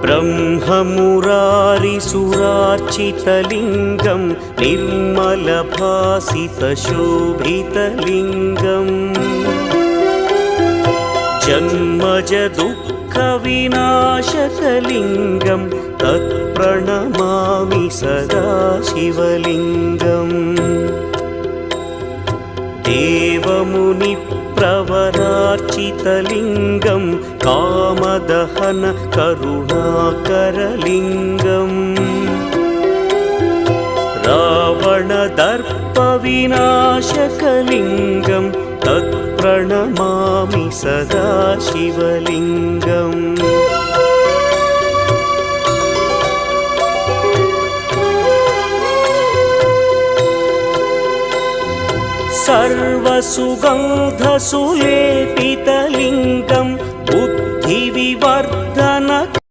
ब्रह्ममुरारिसुरार्चितलिङ्गं निर्मलभासितशोभितलिङ्गम् जन्मजदुःखविनाशकलिङ्गं तत्प्रणमामि सदा शिवलिङ्गम् देवमुनिप्रवरार्चितलिङ्गं कामदहन करुणाकरलिङ्गम् रावणदर्पविनाशकलिङ्गं तत्प्रणमामि सदा शिवलिङ्गम् सर्वसुगन्धसुलेपितलिङ्गं बुद्धिविवर्धकलिङ्गम्